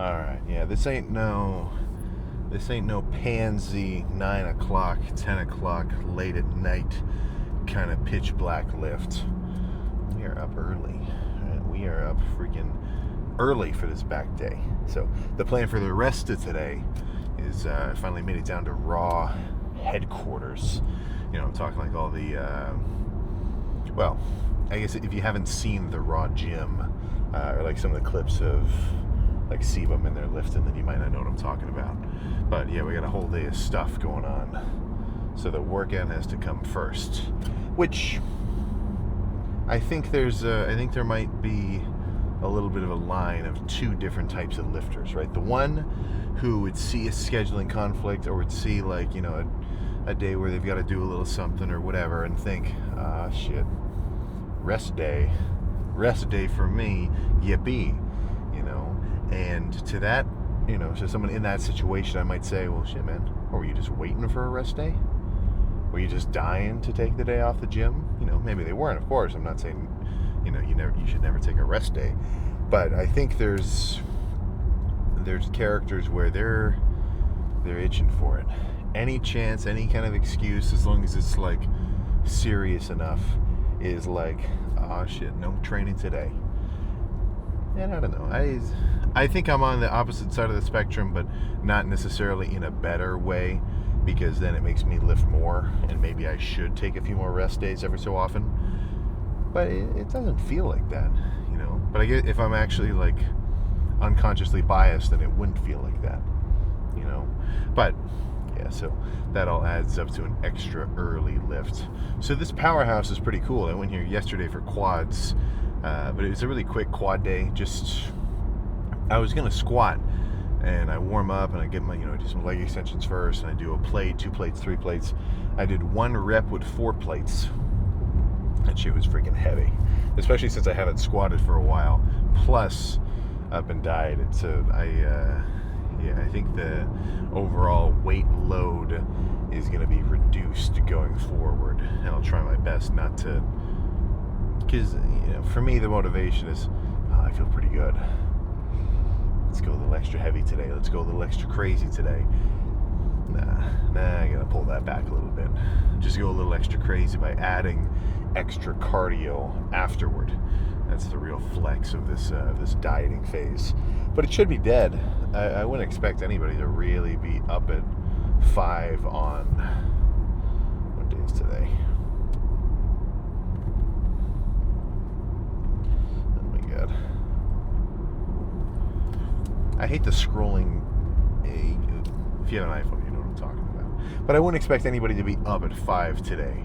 Alright, yeah, this ain't no pansy 9 o'clock, 10 o'clock, late at night kind of pitch black lift. We are up early. We are up freaking early for this back day. So the plan for the rest of today is I finally made it down to Raw headquarters. You know, I'm talking like all the, well, I guess if you haven't seen the Raw gym, or like some of the clips of like Sebum in there lifting, then you might not know what I'm talking about. But yeah, we got a whole day of stuff going on. So the workout has to come first, which I think there might be a little bit of a line of two different types of lifters, right? The one who would see a scheduling conflict, or would see like, you know, a day where they've got to do a little something or whatever and think, ah, shit, rest day for me, yippee, you know. And to that, you know, so someone in that situation, I might say, well, shit, man, or were you just waiting for a rest day? Were you just dying to take the day off the gym? You know, maybe they weren't, of course. I'm not saying, you know, you should never take a rest day. But I think there's characters where they're itching for it. Any chance, any kind of excuse, as long as it's like serious enough, is like, oh shit, no training today. And I don't know. I think I'm on the opposite side of the spectrum, but not necessarily in a better way, because then it makes me lift more, and maybe I should take a few more rest days every so often. But it doesn't feel like that, you know. But I guess if I'm actually like unconsciously biased, then it wouldn't feel like that, you know. But yeah, so that all adds up to an extra early lift. So this powerhouse is pretty cool. I went here yesterday for quads, but it was a really quick quad day. I was gonna squat, and I warm up, and I get my, you know, do some leg extensions first, and I do a plate, 2 plates, 3 plates. I did 1 rep with 4 plates. That shit was freaking heavy, especially since I haven't squatted for a while. Plus, up and dieted, so I think the overall weight load is going to be reduced going forward, and I'll try my best not to, because, you know, for me the motivation is, I feel pretty good. Let's go a little extra heavy today. Let's go a little extra crazy today. Nah, I gotta pull that back a little bit. Just go a little extra crazy by adding extra cardio afterward. That's the real flex of this dieting phase. But it should be dead. I wouldn't expect anybody to really be up at 5 on, what day is today? Oh my god. I hate the scrolling. If you have an iPhone, you know what I'm talking about. But I wouldn't expect anybody to be up at 5 today.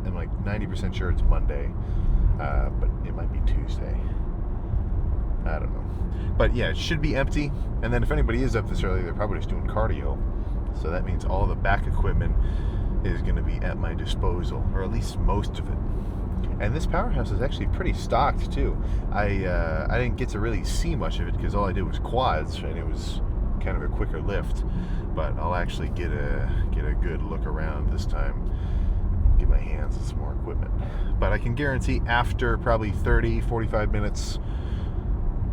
I'm like 90% sure it's Monday, but it might be Tuesday. I don't know. But yeah, it should be empty. And then if anybody is up this early, they're probably just doing cardio. So that means all the back equipment is going to be at my disposal, or at least most of it. And this powerhouse is actually pretty stocked too. I didn't get to really see much of it because all I did was quads, and it was kind of a quicker lift. But I'll actually get a good look around this time, get my hands on some more equipment. But I can guarantee after probably 30-45 minutes,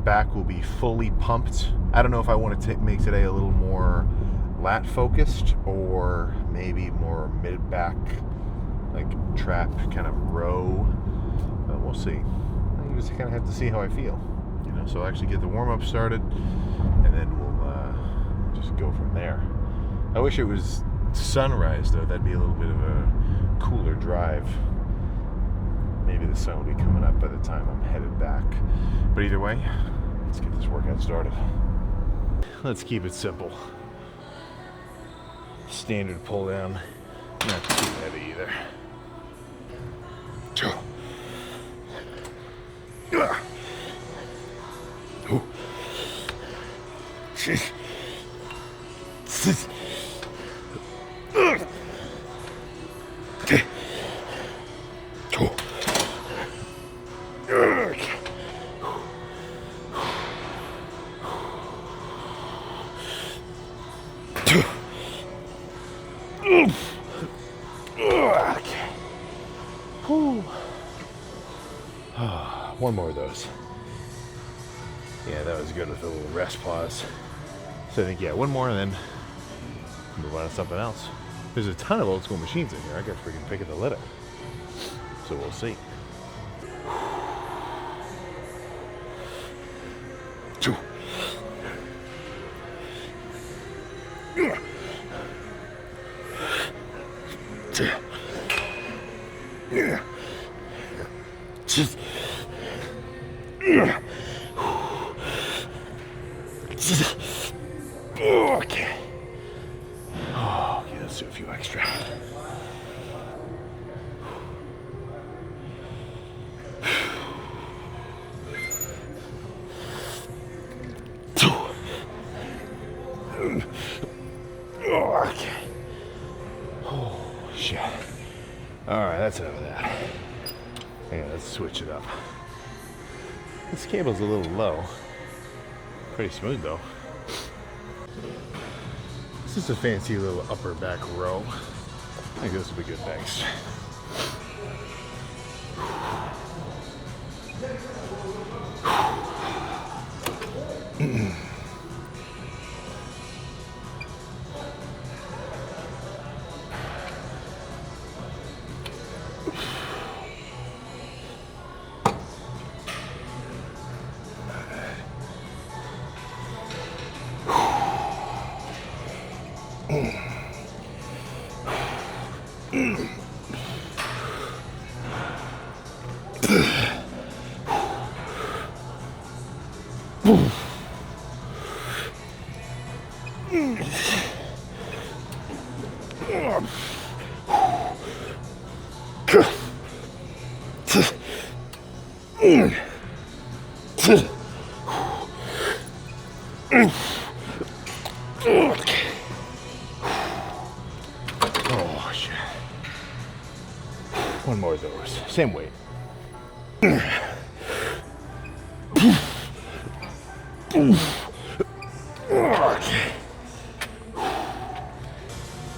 back will be fully pumped. I don't know if I want to make today a little more lat focused, or maybe more mid back, like trap kind of row. But we'll see. I just kind of have to see how I feel, you know. So I'll actually get the warm up started, and then we'll just go from there. I wish it was sunrise though. That'd be a little bit of a cooler drive. Maybe the sun will be coming up by the time I'm headed back. But either way, let's get this workout started. Let's keep it simple. Standard pull down, not too heavy either. One more of those. Yeah, that was good with a little rest pause. So I think, yeah, one more and then move on to something else. There's a ton of old school machines in here. I guess we can pick at the litter. So we'll see. Okay. Oh, okay, let's do a few extra. Okay. Oh, shit. Alright, that's enough of that. Yeah, let's switch it up. This cable's a little low. Pretty smooth though. This is a fancy little upper back row. I think this will be good next. Oh shit. One more of those. Same weight. Okay.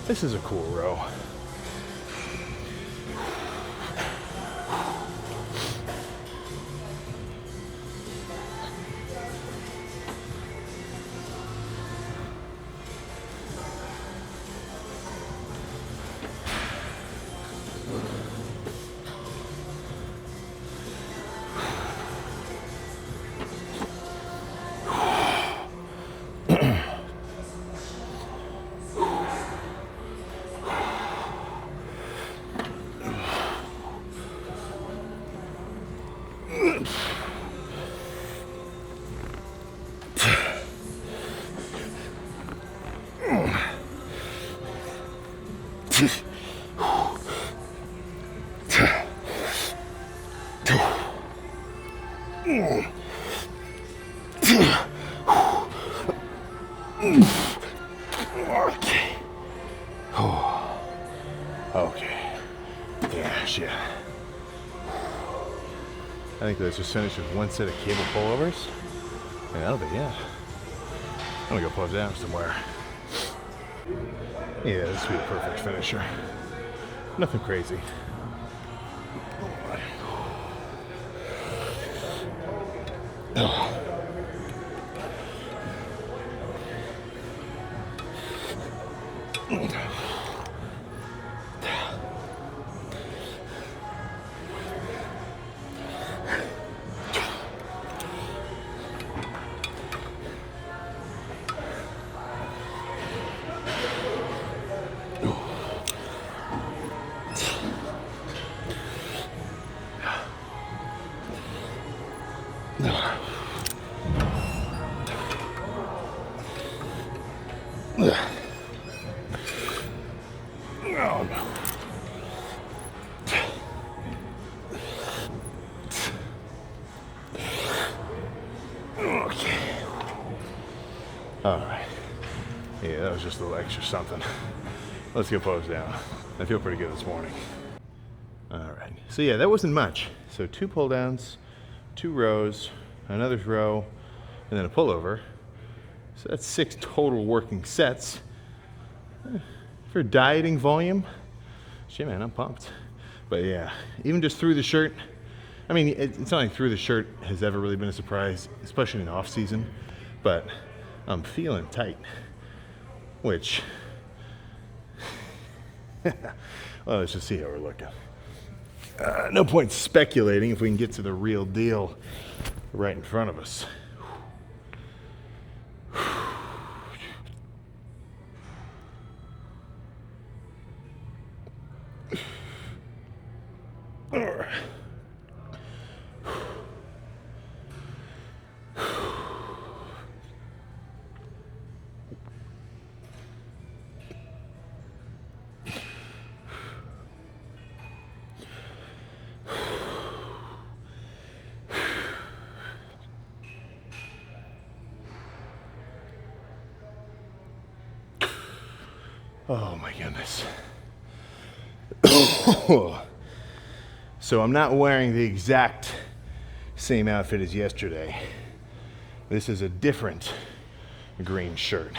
This is a cool row. Okay. Oh. Okay. Yeah, shit. I think let's just finish with one set of cable pullovers. And that'll be it. I'm gonna go pose down somewhere. Yeah, this will be a perfect finisher. Nothing crazy. Oh. Alright. Yeah, that was just a little extra something. Let's go pose down. I feel pretty good this morning. Alright. So yeah, that wasn't much. So 2 pull downs, 2 rows, another row, and then a pullover. So that's 6 total working sets. For dieting volume, shit man, I'm pumped. But yeah, even just through the shirt, I mean, it's not like through the shirt has ever really been a surprise, especially in off season, but I'm feeling tight, which, well, let's just see how we're looking. No point speculating if we can get to the real deal right in front of us. Oh my goodness. So I'm not wearing the exact same outfit as yesterday. This is a different green shirt,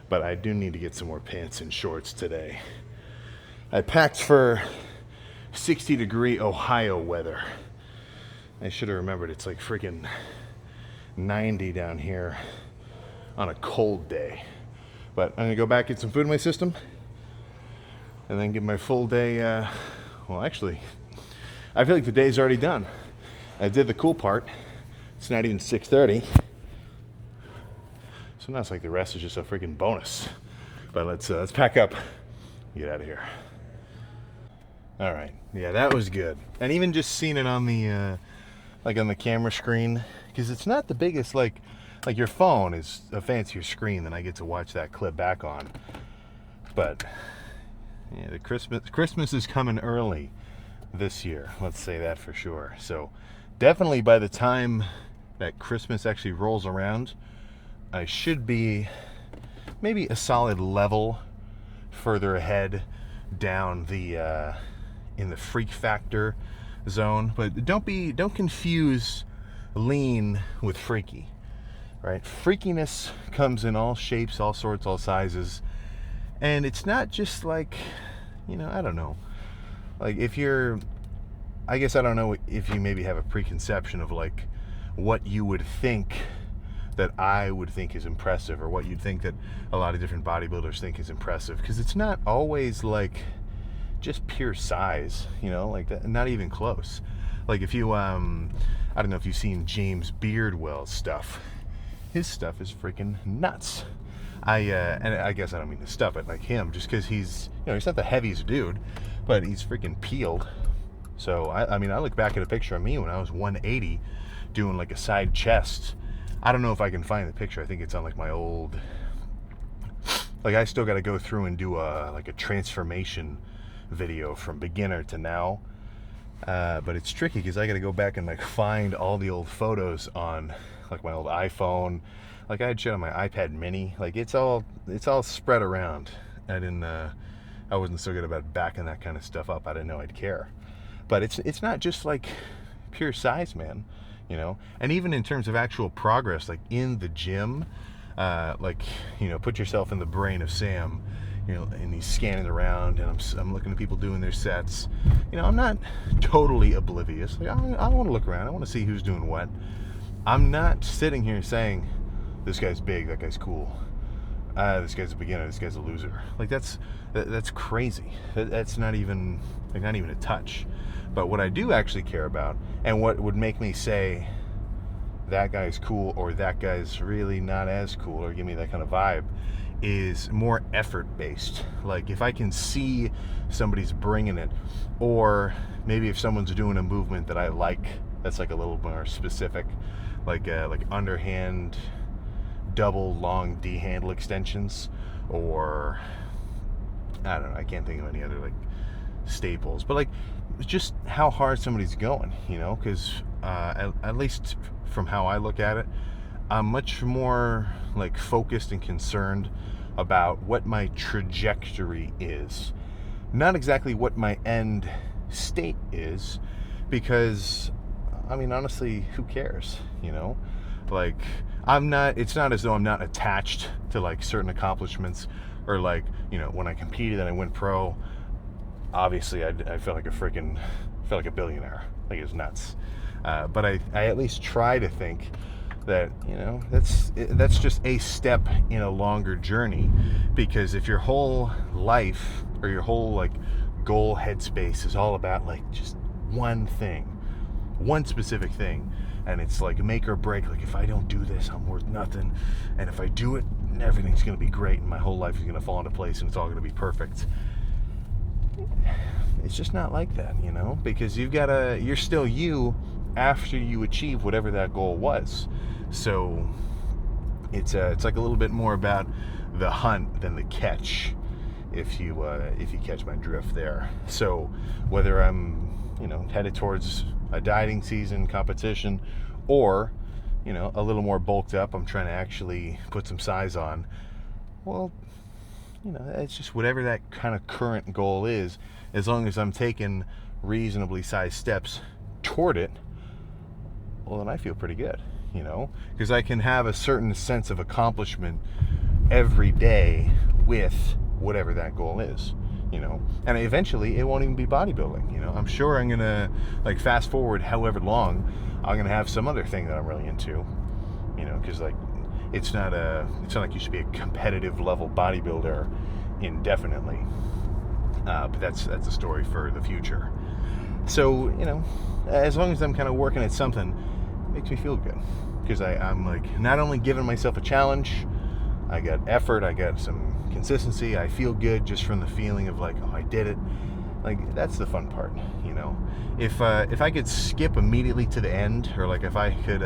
but I do need to get some more pants and shorts today. I packed for 60-degree Ohio weather. I should have remembered it's like freaking 90 down here on a cold day. But I'm gonna go back, get some food in my system, and then get my full day, well actually, I feel like the day's already done. I did the cool part. It's not even 6:30. So now it's like the rest is just a freaking bonus. But let's pack up, get out of here. All right, yeah, that was good. And even just seeing it on the, like on the camera screen, because it's not the biggest, like your phone is a fancier screen than I get to watch that clip back on. But yeah, the Christmas is coming early this year. Let's say that for sure. So definitely by the time that Christmas actually rolls around, I should be maybe a solid level further ahead down the in the freak factor zone. But don't confuse lean with freaky. Right? Freakiness comes in all shapes, all sorts, all sizes. And it's not just like, you know, I don't know. Like I guess I don't know if you maybe have a preconception of like what you would think that I would think is impressive, or what you'd think that a lot of different bodybuilders think is impressive. Because it's not always like just pure size, you know, like that, not even close. Like if you, I don't know if you've seen James Beardwell's stuff. His stuff is freaking nuts. And I guess I don't mean to stuff it like him, just because he's, you know, he's not the heaviest dude, but he's freaking peeled. So I mean, I look back at a picture of me when I was 180 doing like a side chest. I don't know if I can find the picture. I think it's on like my old, like I still got to go through and do like a transformation video from beginner to now. But it's tricky because I got to go back and like find all the old photos on like my old iPhone. Like I had shit on my iPad mini. Like it's all spread around. I wasn't so good about backing that kind of stuff up. I didn't know I'd care. But it's not just like pure size, man, you know. And even in terms of actual progress, like in the gym, like, you know, put yourself in the brain of Sam, you know, and he's scanning around, and I'm looking at people doing their sets. You know, I'm not totally oblivious. Like I want to look around. I want to see who's doing what. I'm not sitting here saying, this guy's big, that guy's cool. This guy's a beginner, this guy's a loser. Like that's crazy. That's not even a touch. But what I do actually care about, and what would make me say that guy's cool or that guy's really not as cool, or give me that kind of vibe, is more effort based. Like if I can see somebody's bringing it, or maybe if someone's doing a movement that I like, that's like a little more specific, like underhand double long D handle extensions, or I don't know, I can't think of any other like staples, but like just how hard somebody's going, you know, because at least from how I look at it, I'm much more like focused and concerned about what my trajectory is, not exactly what my end state is, because I mean, honestly, who cares, you know? Like, it's not as though I'm not attached to like certain accomplishments, or like, you know, when I competed and I went pro, obviously I felt like a billionaire. Like, it's nuts. But I at least try to think that, that's just a step in a longer journey. Because if your whole life or your whole like goal headspace is all about like just one thing, one specific thing, and it's like make or break, like if I don't do this, I'm worth nothing, and if I do it, everything's going to be great and my whole life is going to fall into place and it's all going to be perfect. It's just not like that, because you're still you after you achieve whatever that goal was. So it's like a little bit more about the hunt than the catch, if you catch my drift there. So whether I'm headed towards a dieting season competition, or a little more bulked up, I'm trying to actually put some size on, well, it's just whatever that kind of current goal is, as long as I'm taking reasonably sized steps toward it, well, then I feel pretty good, because I can have a certain sense of accomplishment every day with whatever that goal is, and eventually it won't even be bodybuilding. I'm sure I'm gonna, like, fast forward however long, I'm gonna have some other thing that I'm really into, because like it's not like you should be a competitive level bodybuilder indefinitely, but that's a story for the future. So as long as I'm kind of working at something, it makes me feel good, because I'm like not only giving myself a challenge, I got effort, I got some consistency, I feel good just from the feeling of like, oh, I did it. Like, that's the fun part, If I could skip immediately to the end, or like if I could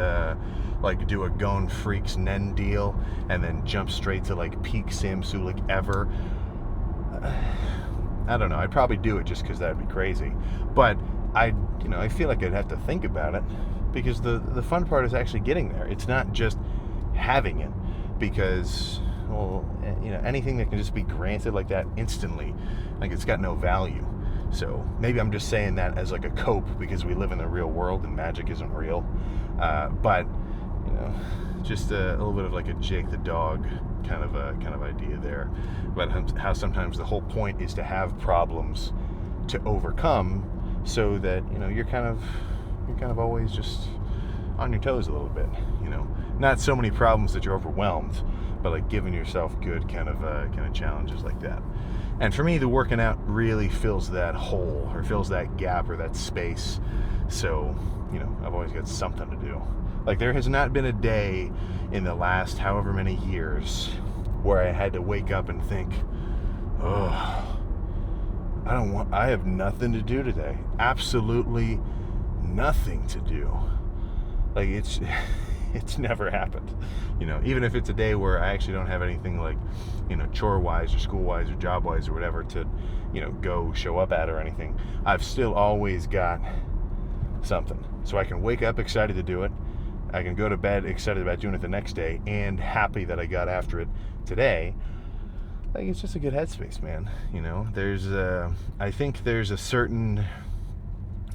like do a Gone Freaks Nen deal and then jump straight to like peak Sam Sulik ever, I don't know, I'd probably do it just because that'd be crazy. But I feel like I'd have to think about it, because the fun part is actually getting there. It's not just having it, because, well, anything that can just be granted like that instantly, like, it's got no value. So maybe I'm just saying that as like a cope, because we live in the real world and magic isn't real. But just a little bit of like a Jake the dog kind of idea there, about how sometimes the whole point is to have problems to overcome, so that you're kind of always just on your toes a little bit. Not so many problems that you're overwhelmed, but like giving yourself good kind of challenges like that. And for me, the working out really fills that hole, or fills that gap, or that space. So I've always got something to do. Like, there has not been a day in the last however many years where I had to wake up and think, oh, I have nothing to do today. Absolutely nothing to do. Like, it's never happened. Even if it's a day where I actually don't have anything like, chore-wise or school-wise or job-wise or whatever to, go show up at or anything, I've still always got something. So I can wake up excited to do it. I can go to bed excited about doing it the next day, and happy that I got after it today. Like, it's just a good headspace, man. I think there's a certain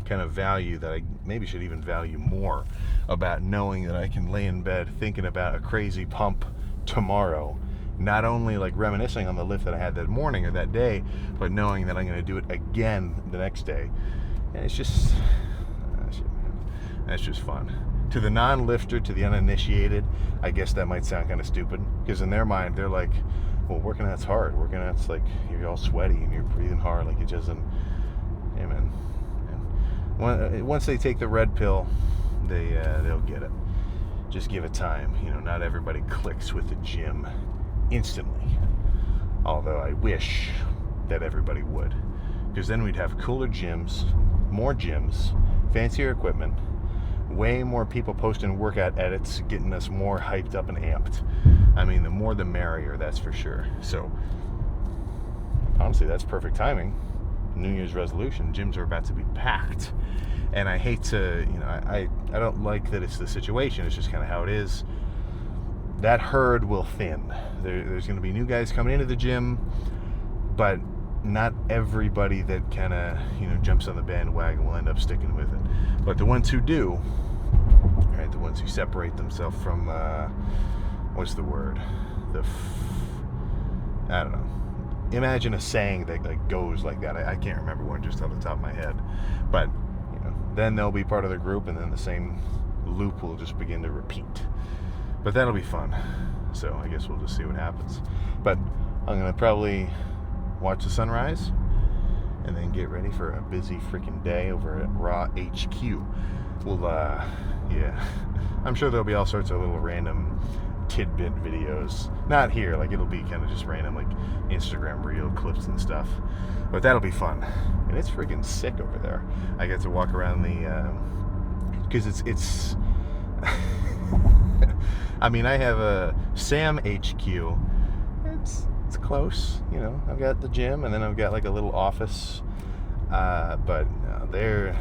kind of value that I maybe should even value more, about knowing that I can lay in bed thinking about a crazy pump tomorrow, not only like reminiscing on the lift that I had that morning or that day, but knowing that I'm going to do it again the next day. And it's just that's just fun. To the non-lifter, to the uninitiated, I guess that might sound kind of stupid, because in their mind they're like, well, working out's hard. Working out's like, you're all sweaty and you're breathing hard, like it doesn't. Hey, man. Once they take the red pill, they'll get it. Just give it time. Not everybody clicks with the gym instantly. Although I wish that everybody would, because then we'd have cooler gyms, more gyms, fancier equipment, way more people posting workout edits, getting us more hyped up and amped. I mean, the more the merrier, that's for sure. So honestly, that's perfect timing. New Year's resolution, gyms are about to be packed. And I hate to, I don't like that it's the situation. It's just kind of how it is. That herd will thin. There's going to be new guys coming into the gym, but not everybody that kind of, jumps on the bandwagon will end up sticking with it. But the ones who do, right, the ones who separate themselves from, what's the word? I don't know. Imagine a saying that like goes like that. I can't remember one just off the top of my head, but then they'll be part of the group, and then the same loop will just begin to repeat. But that'll be fun. So I guess we'll just see what happens. But I'm gonna probably watch the sunrise and then get ready for a busy freaking day over at Raw HQ. We'll, yeah, I'm sure there'll be all sorts of little random tidbit videos. Not here, like it'll be kind of just random, like Instagram reel clips and stuff. But that'll be fun. And it's freaking sick over there. I get to walk around the, because it's I mean, I have a Sam HQ. It's close, you know. I've got the gym, and then I've got like a little office. But they're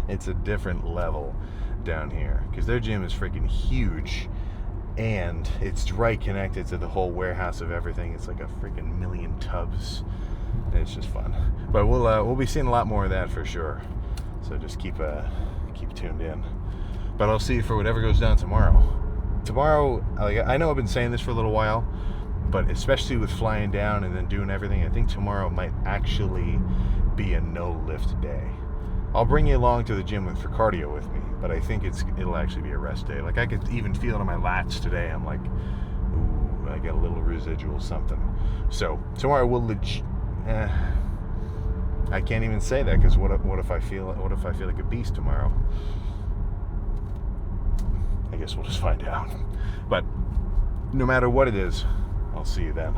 it's a different level down here because their gym is freaking huge, and it's right connected to the whole warehouse of everything. It's like a freaking million tubs, and it's just fun. But we'll be seeing a lot more of that for sure. So just keep tuned in. But I'll see you for whatever goes down tomorrow. Tomorrow, like, I know I've been saying this for a little while, but especially with flying down and then doing everything, I think tomorrow might actually be a no-lift day. I'll bring you along to the gym for cardio with me, but I think it'll actually be a rest day. Like, I could even feel it on my lats today. I'm like, ooh, I got a little residual something. So tomorrow we'll I can't even say that, because what if I feel like a beast tomorrow? I guess we'll just find out. But no matter what it is, I'll see you then.